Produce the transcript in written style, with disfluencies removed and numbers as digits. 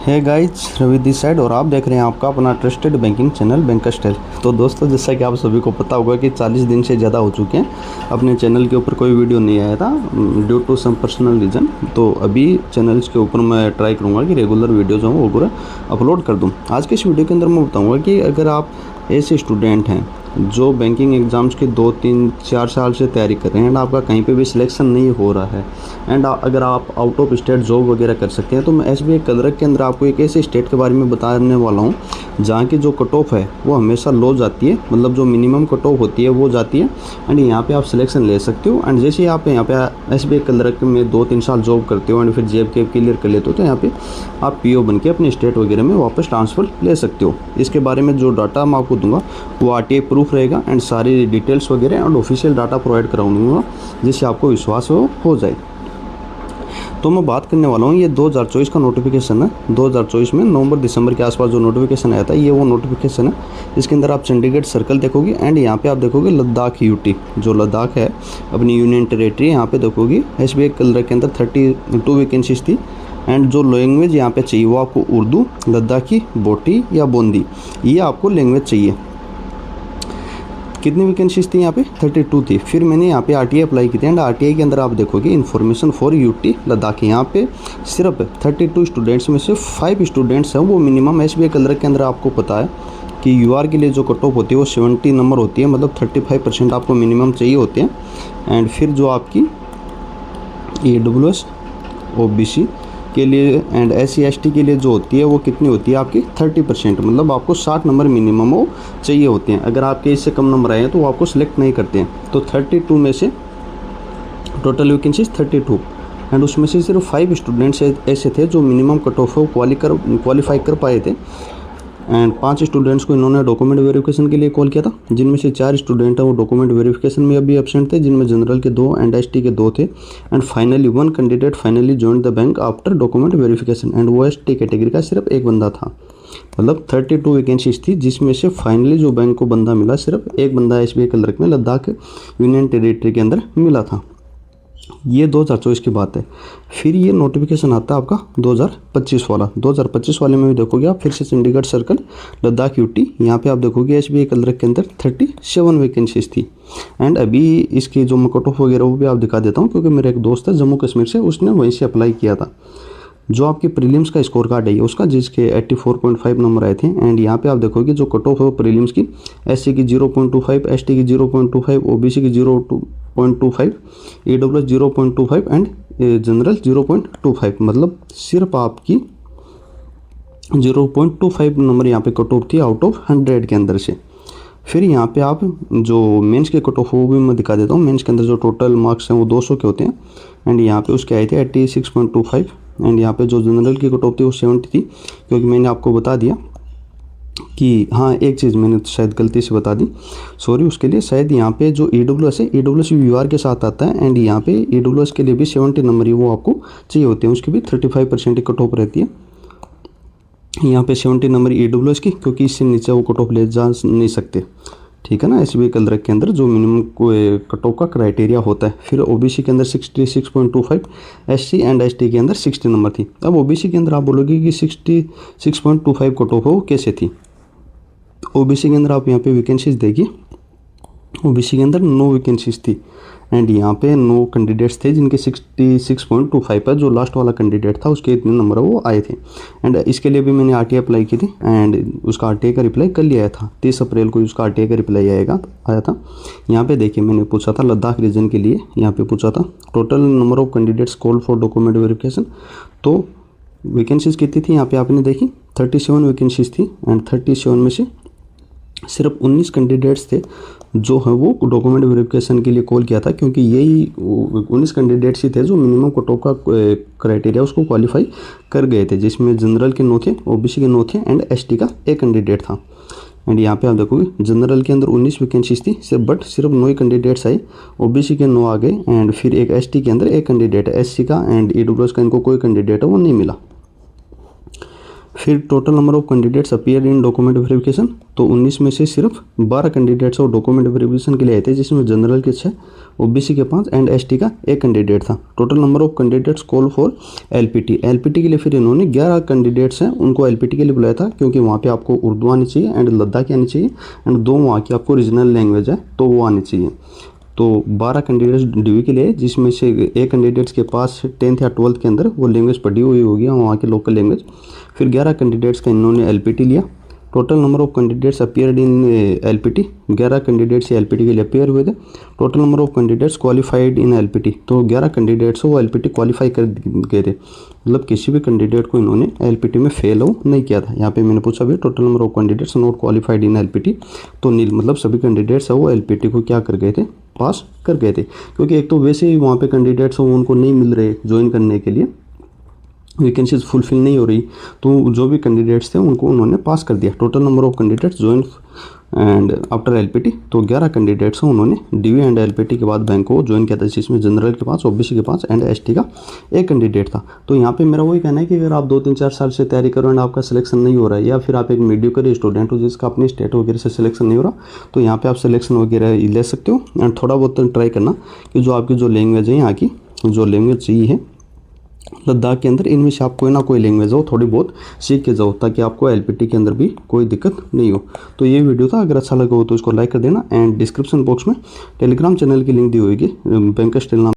है guys, Ravi this side और आप देख रहे हैं आपका अपना ट्रस्टेड बैंकिंग चैनल बैंकस्टाइल। तो दोस्तों, जैसा कि आप सभी को पता होगा कि 40 दिन से ज़्यादा हो चुके हैं अपने चैनल के ऊपर कोई वीडियो नहीं आया था due to some personal reason. तो अभी चैनल्स के ऊपर मैं ट्राई करूँगा कि रेगुलर वीडियो जो वो पूरा अपलोड कर दूँ। आज के इस वीडियो के अंदर मैं बताऊँगा कि अगर आप ऐसे स्टूडेंट हैं जो बैंकिंग एग्ज़ाम्स के 2, 3, 4 साल से तैयारी कर रहे हैं एंड आपका कहीं पे भी सिलेक्शन नहीं हो रहा है एंड अगर आप आउट ऑफ स्टेट जॉब वगैरह कर सकते हैं, तो मैं SBI क्लर्क के अंदर आपको एक ऐसे स्टेट के बारे में बताने वाला हूँ जहाँ की जो कट ऑफ है वो हमेशा लो जाती है, मतलब जो मिनिमम कट ऑफ होती है वो जाती है एंड यहाँ पे आप सिलेक्शन ले सकते हो। एंड जैसे आप यहाँ पे SBI क्लर्क में 2-3 साल जॉब करते हो एंड फिर JFK क्लियर कर लेते हो, तो यहाँ पे आप PO बन के अपने स्टेट वगैरह में वापस ट्रांसफ़र ले सकते हो। इसके बारे में जो डाटा मैं आपको दूंगा वो RTI प्रूफ रहेगा एंड सारी डिटेल्स वगैरह एंड ऑफिशियल डाटा प्रोवाइड कराऊंगा जिससे आपको विश्वास हो जाए। तो मैं बात करने वाला हूँ, ये 2024 का नोटिफिकेशन है। 2024 में नवंबर-दिसंबर के आसपास जो नोटिफिकेशन आया था ये वो नोटिफिकेशन है। इसके अंदर आप चंडीगढ़ सर्कल देखोगे एंड यहाँ पे आप देखोगे लद्दाख UT, जो लद्दाख है अपनी यूनियन टेरेटरी, यहाँ पे देखोगे SBI क्लर्क के अंदर 32 वैकेंसीज थी एंड जो लैंग्वेज यहाँ पे चाहिए वो आपको उर्दू, लद्दाखी, बोटी या बोंदी, ये आपको लैंग्वेज चाहिए। कितनी वैकेंसीज थी यहाँ पे? 32 थी। फिर मैंने यहाँ पे RTI अप्लाई की थी एंड RTI के अंदर आप देखोगे इन्फॉर्मेशन फॉर UT लद्दाख, यहाँ पे सिर्फ 32 स्टूडेंट्स में से 5 स्टूडेंट्स हैं वो मिनिमम SBI क्लर्क के अंदर आपको पता है कि UR के लिए जो कट ऑफ होती है वो 70 नंबर होती है, मतलब 35% आपको मिनिमम चाहिए होते हैं। एंड फिर जो आपकी EWS OBC के लिए एंड SC ST के लिए जो होती है वो कितनी होती है आपकी 30%, मतलब आपको 60 नंबर मिनिमम वो चाहिए होते हैं। अगर आपके इससे कम नंबर आए हैं तो वो आपको सिलेक्ट नहीं करते हैं। तो 32 में से टोटल वैकेंसीज 32 एंड उसमें से सिर्फ 5 स्टूडेंट्स ऐसे थे जो मिनिमम कट ऑफ को क्वालिफाई कर पाए थे एंड 5 स्टूडेंट्स को इन्होंने डॉक्यूमेंट वेरिफिकेशन के लिए कॉल किया था, जिनमें से 4 स्टूडेंट हैं वो डॉक्यूमेंट वेरिफिकेशन में अभी एब्सेंट थे, जिनमें जनरल के 2 एंड ST के 2 थे। And finally 1 candidate finally joined the bank after document verification and वो ST कैटेगरी का सिर्फ एक बंदा था। मतलब 32 वैकेंसीज थी जिसमें से फाइनली जो बैंक को बंदा मिला, सिर्फ एक बंदा SBI क्लर्क में लद्दाख यूनियन टेरिटरी के अंदर मिला था। ये 2024 की बात है। फिर ये नोटिफिकेशन आता है आपका 2025 वाला। 2025 वाले में भी देखोगे आप, फिर से चंडीगढ़ सर्कल लद्दाख UT, यहाँ पे आप देखोगे SBI क्लर्क के अंदर 37 वैकेंसीज थी एंड अभी इसकी जो कट ऑफ वगैरह वो भी आप दिखा देता हूँ, क्योंकि मेरा एक दोस्त है जम्मू कश्मीर से, उसने वहीं से अप्लाई किया था। जो आपकी प्रीलिम्स का स्कोर कार्ड है उसका, जिसके 84.5 नंबर आए थे एंड यहाँ पे आप देखोगे जो कट ऑफ है प्रीलिम्स की SC की 0.25, ST की 0.25, OBC की 0.25, EWS 0.25 एंड जनरल 0.25, मतलब सिर्फ आपकी 0.25 नंबर यहाँ पे कट ऑफ थी आउट ऑफ 100 के अंदर से। फिर यहाँ पे आप जो मेंस के कट ऑफ वो भी मैं दिखा देता हूँ। मेंस के अंदर जो टोटल मार्क्स हैं वो 200 के होते हैं एंड यहाँ पे उसके आए थे 86.25 एंड यहाँ पे जो जनरल की कट ऑफ थी वो 70 थी, क्योंकि मैंने आपको बता दिया कि हाँ, एक चीज़ मैंने शायद गलती से बता दी, सॉरी उसके लिए। शायद यहाँ पे जो EWS है, EWS UR के साथ आता है एंड यहाँ पे EWS के लिए भी 70 नंबर ही वो आपको चाहिए होते हैं, उसकी भी 35% की कट ऑफ रहती है। यहाँ पे 70 नंबर EWS की, क्योंकि इससे नीचे वो कट ऑफ ले जा नहीं सकते, ठीक है ना। SBI क्लर्क के अंदर जो मिनिमम कट ऑफ का क्राइटेरिया होता है। फिर OBC के अंदर 66.25, SC एंड ST के अंदर 60 नंबर थी। अब OBC के अंदर आप बोलोगे कि 66.25 कट ऑफ है वो कैसे थी। OBC के अंदर आप यहाँ पे वैकेंसीज देखिए, OBC के अंदर 9 वैकेंसीज थी एंड यहाँ पे 9 कैंडिडेट्स थे जिनके 66.25 पर जो लास्ट वाला कैंडिडेट था उसके इतने नंबर वो आए थे। एंड इसके लिए भी मैंने RTI अप्लाई की थी एंड उसका RTI का रिप्लाई कल ही आया था। 30 अप्रैल को उसका RTI का रिप्लाई आया था। यहाँ पे देखिए, मैंने पूछा था लद्दाख रीजन के लिए, यहाँ पे पूछा था total number of candidates call for document verification, तो वैकेंसीज कितनी थी यहाँ पे आपने देखी, 37 वैकेंसीज थी एंड 37 में से सिर्फ 19 कैंडिडेट्स थे जो है वो डॉक्यूमेंट वेरिफिकेशन के लिए कॉल किया था, क्योंकि यही 19 कैंडिडेट्स ही थे जो मिनिमम कट ऑफ का क्राइटेरिया उसको क्वालिफाई कर गए थे, जिसमें जनरल के 9 थे, OBC के 9 थे एंड ST का एक कैंडिडेट था। एंड यहाँ पे आप देखोगे जनरल के अंदर 19 वैकेंसीज थी सिर्फ 9 ही कैंडिडेट्स आए, OBC के 9 आ गए एंड फिर एक ST के अंदर एक कैंडिडेट है, SC का एंड EWS का इनको कोई कैंडिडेट है वो नहीं मिला। फिर total number of candidates appear in document verification, तो 19 में से सिर्फ 12 कैंडिडेट्स और डॉक्यूमेंट वेरिफिकेशन के लिए आए थे, जिसमें जनरल के 6, ओबीसी के 5 एंड एसटी का 1 कैंडिडेट था। Total number of candidates call for LPT, LPT के लिए फिर इन्होंने 11 कैंडिडेट्स हैं उनको एलपीटी के लिए बुलाया था, क्योंकि वहाँ पे आपको उर्दू आनी चाहिए एंड लद्दाखी आनी चाहिए एंड 2 वहाँ की आपको रीजनल लैंग्वेज है तो वो आनी चाहिए। तो 12 कैंडिडेट्स ड्यू के लिए, जिसमें से एक कैंडिडेट्स के पास 10th या 12th के अंदर वो लैंग्वेज पढ़ी हुई होगी वहाँ की लोकल लैंग्वेज। फिर 11 कैंडिडेट्स का इन्होंने एलपीटी लिया। Total number of candidates appeared in LPT, 11 candidates LPT के लिए अपीयर हुए थे। Total number of candidates qualified in LPT, तो 11 कैंडिडेट्स वो एलपीटी क्वालिफाई कर गए थे, मतलब किसी भी कैंडिडेट को इन्होंने एलपीटी में फेल हो नहीं किया था। यहाँ पे मैंने पूछा भी total number of candidates not qualified in LPT, तो नील, मतलब सभी कैंडिडेट्स है वो एलपीटी को क्या कर गए थे, पास कर गए थे। क्योंकि एक तो वैसे ही वहाँ पे कैंडिडेट्स हो उनको नहीं मिल रहे ज्वाइन करने के लिए, वैकेंसीज फुलफिल नहीं हो रही, तो जो भी कैंडिडेट्स थे उनको उन्होंने पास कर दिया। Total number of candidates join and after LPT, तो 11 कैंडिडेट्स हैं उन्होंने डीवी एंड एलपीटी के बाद बैंक को ज्वाइन किया था, जिसमें जनरल के 5, ओबीसी के 5 एंड एसटी का 1 कैंडिडेट था। तो यहाँ पे मेरा वही कहना है कि अगर आप 2-3-4 साल से तैयारी करो एंड आपका सिलेक्शन नहीं हो रहा है, या फिर आप एक मीडियोकर स्टूडेंट हो जिसका अपनी स्टेट वगैरह से सिलेक्शन नहीं हो रहा, तो यहाँ पे आप सिलेक्शन वगैरह ले सकते हो एंड थोड़ा बहुत ट्राई करना कि जो आपकी जो लैंग्वेज है, यहाँ की जो लैंग्वेज चाहिए है लद्दाख के अंदर, इनमें से आप कोई ना कोई लैंग्वेज हो थोड़ी बहुत सीख के जाओ, ताकि आपको एलपीटी के अंदर भी कोई दिक्कत नहीं हो। तो ये वीडियो था, अगर अच्छा लगा हो तो इसको लाइक कर देना एंड डिस्क्रिप्शन बॉक्स में टेलीग्राम चैनल की लिंक दी होगी, बैंकर्स टेल नाम